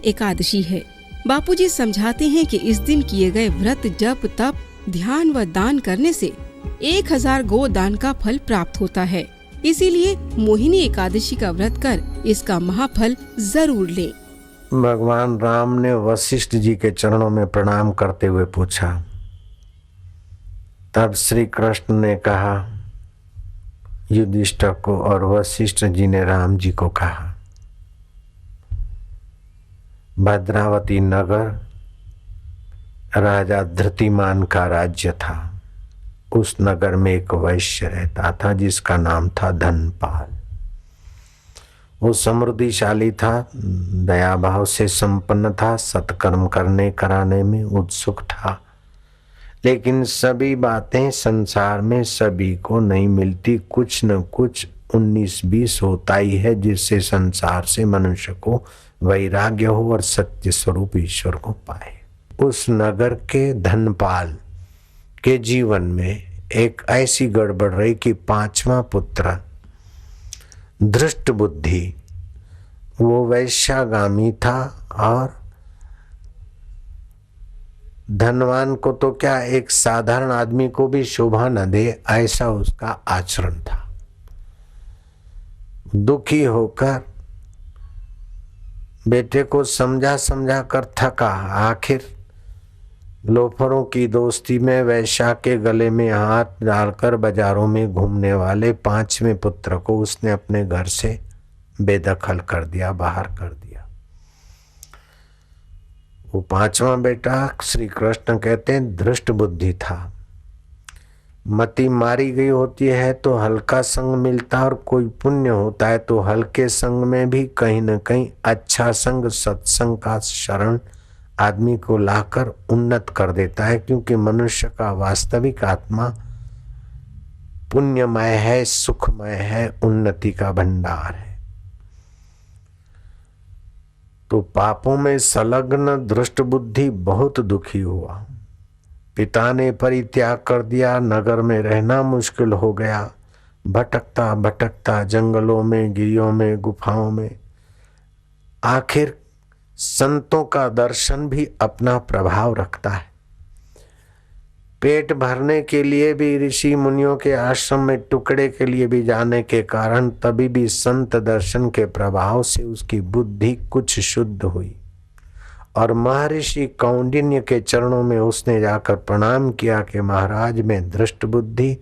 एकादशी है। बापूजी समझाते हैं कि इस दिन किए गए व्रत, जप, तप, ध्यान व दान करने से 1000 गोदान का फल प्राप्त होता है। इसीलिए मोहिनी एकादशी का व्रत कर इसका महाफल जरूर लें। भगवान राम ने वशिष्ठ जी के चरणों में प्रणाम करते हुए पूछा। तब श्री कृष्ण ने कहा युधिष्ठिर को, और वशिष्ठ जी ने राम जी को कहा, भद्रावती नगर राजा धृतिमान का राज्य था। उस नगर में एक वैश्य रहता था जिसका नाम था धनपाल। वो समृद्धिशाली था, दया भाव से संपन्न था, सत्कर्म करने कराने में उत्सुक था। लेकिन सभी बातें संसार में सभी को नहीं मिलती, कुछ न कुछ 19-20 होता ही है जिससे संसार से मनुष्य को वैराग्य हो और सत्य स्वरूप ईश्वर को पाए। उस नगर के धनपाल के जीवन में एक ऐसी गड़बड़ रही कि 5वां पुत्र धृष्ट बुद्धि, वो वैश्यागामी था और धनवान को तो क्या, एक साधारण आदमी को भी शोभा न दे ऐसा उसका आचरण था। दुखी होकर बेटे को समझा समझा कर थका। आखिर लोफरों की दोस्ती में वैश्या के गले में हाथ डालकर बाजारों में घूमने वाले 5वें पुत्र को उसने अपने घर से बेदखल कर दिया, बाहर कर दिया। वो 5वां बेटा श्री कृष्ण कहते हैं धृष्ट बुद्धि था। मति मारी गई होती है तो हल्का संग मिलता, और कोई पुण्य होता है तो हल्के संग में भी कहीं न कहीं अच्छा संग, सत्संग का शरण आदमी को लाकर उन्नत कर देता है। क्योंकि मनुष्य का वास्तविक आत्मा पुण्यमय है, सुखमय है, उन्नति का भंडार है। तो पापों में संलग्न धृष्ट बुद्धि बहुत दुखी हुआ। पिता ने परित्याग कर दिया, नगर में रहना मुश्किल हो गया। भटकता भटकता जंगलों में, गिरियों में, गुफाओं में, आखिर संतों का दर्शन भी अपना प्रभाव रखता है। पेट भरने के लिए भी ऋषि मुनियों के आश्रम में टुकड़े के लिए भी जाने के कारण तभी भी संत दर्शन के प्रभाव से उसकी बुद्धि कुछ शुद्ध हुई, और महर्षि कौंडिन्य के चरणों में उसने जाकर प्रणाम किया कि महाराज मैं धृष्ट बुद्धि,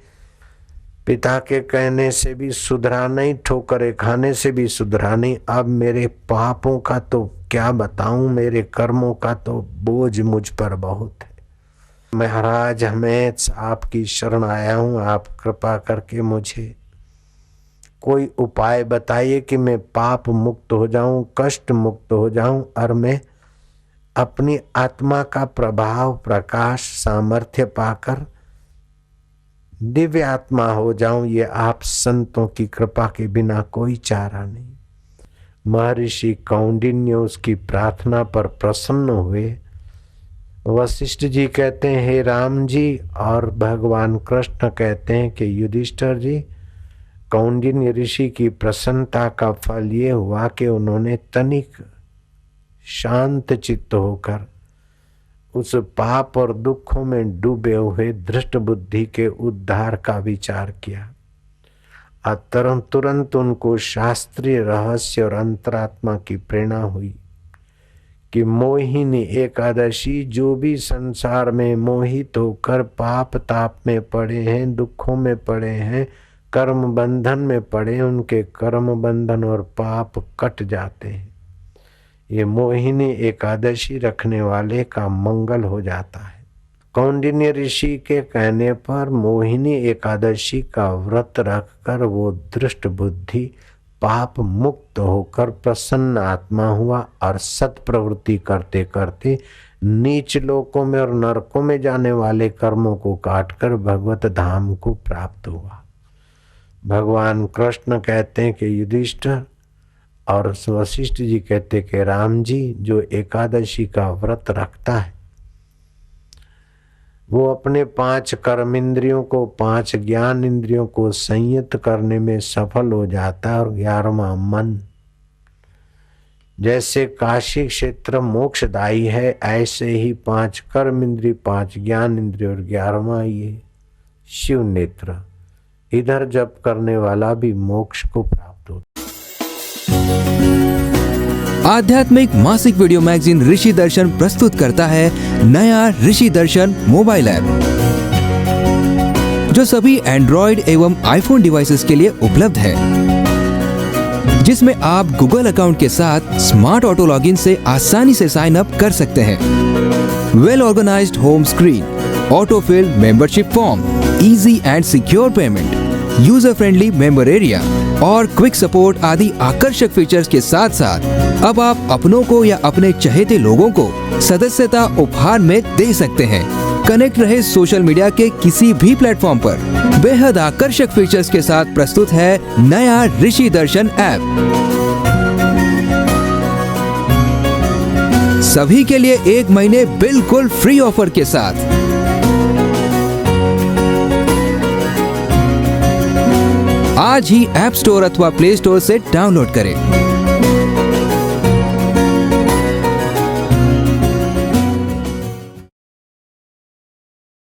पिता के कहने से भी सुधरा नहीं, ठोकरे खाने से भी सुधरा नहीं। अब मेरे पापों का तो क्या बताऊं, मेरे कर्मों का तो बोझ मुझ पर बहुत है। महाराज मैं आपकी शरण आया हूं, आप कृपा करके मुझे कोई उपाय बताइए कि मैं पाप मुक्त हो जाऊं, कष्ट मुक्त हो जाऊं, और मैं अपनी आत्मा का प्रभाव, प्रकाश, सामर्थ्य पाकर दिव्य आत्मा हो जाऊं। ये आप संतों की कृपा के बिना कोई चारा नहीं। महर्षि कौंडिन्य उसकी प्रार्थना पर प्रसन्न हुए। वशिष्ठ जी कहते हैं हे राम जी, और भगवान कृष्ण कहते हैं कि युधिष्ठिर जी, कौंडिन्य ऋषि की प्रसन्नता का फल ये हुआ कि उन्होंने तनिक शांत चित्त होकर उस पाप और दुखों में डूबे हुए धृष्ट बुद्धि के उद्धार का विचार किया। तुरंत उनको शास्त्रीय रहस्य और अंतरात्मा की प्रेरणा हुई कि मोहिनी एकादशी, जो भी संसार में मोहित होकर पाप ताप में पड़े हैं, दुखों में पड़े हैं, कर्म बंधन में पड़े, उनके कर्म बंधन और पाप कट जाते हैं। ये मोहिनी एकादशी रखने वाले का मंगल हो जाता है। कौंडिन्य ऋषि के कहने पर मोहिनी एकादशी का व्रत रखकर वो धृष्ट बुद्धि पाप मुक्त होकर प्रसन्न आत्मा हुआ, और सत प्रवृत्ति करते करते नीच लोकों में और नरकों में जाने वाले कर्मों को काटकर भगवत धाम को प्राप्त हुआ। भगवान कृष्ण कहते हैं कि युधिष्ठिर, और वशिष्ठ जी कहते कि राम जी, जो एकादशी का व्रत रखता है वो अपने 5 कर्म इंद्रियों को, 5 ज्ञान इंद्रियों को संयत करने में सफल हो जाता है, और 11वां मन जैसे काशी क्षेत्र मोक्षदायी है, ऐसे ही 5 कर्म इंद्रिय, 5 ज्ञान इंद्रिय और 11वां ये शिव नेत्र, इधर जप करने वाला भी मोक्ष को प्राप्त होता। आध्यात्मिक मासिक वीडियो मैगजीन ऋषि दर्शन प्रस्तुत करता है नया ऋषि दर्शन मोबाइल ऐप, जो सभी एंड्रॉइड एवं आईफोन डिवाइसेस के लिए उपलब्ध है, जिसमें आप गूगल अकाउंट के साथ स्मार्ट ऑटो लॉगिन से आसानी से साइन अप कर सकते हैं। Well organised home screen, auto fill membership form, easy and secure payment, user friendly member area और क्विक सपोर्ट आदि आकर्षक फीचर्स के साथ साथ अब आप अपनों को या अपने चहेते लोगों को सदस्यता उपहार में दे सकते हैं। कनेक्ट रहे सोशल मीडिया के किसी भी प्लेटफॉर्म पर। बेहद आकर्षक फीचर्स के साथ प्रस्तुत है नया ऋषि दर्शन ऐप, सभी के लिए 1 महीने बिल्कुल फ्री ऑफर के साथ। आज ही ऐप स्टोर अथवा प्ले स्टोर से डाउनलोड करें।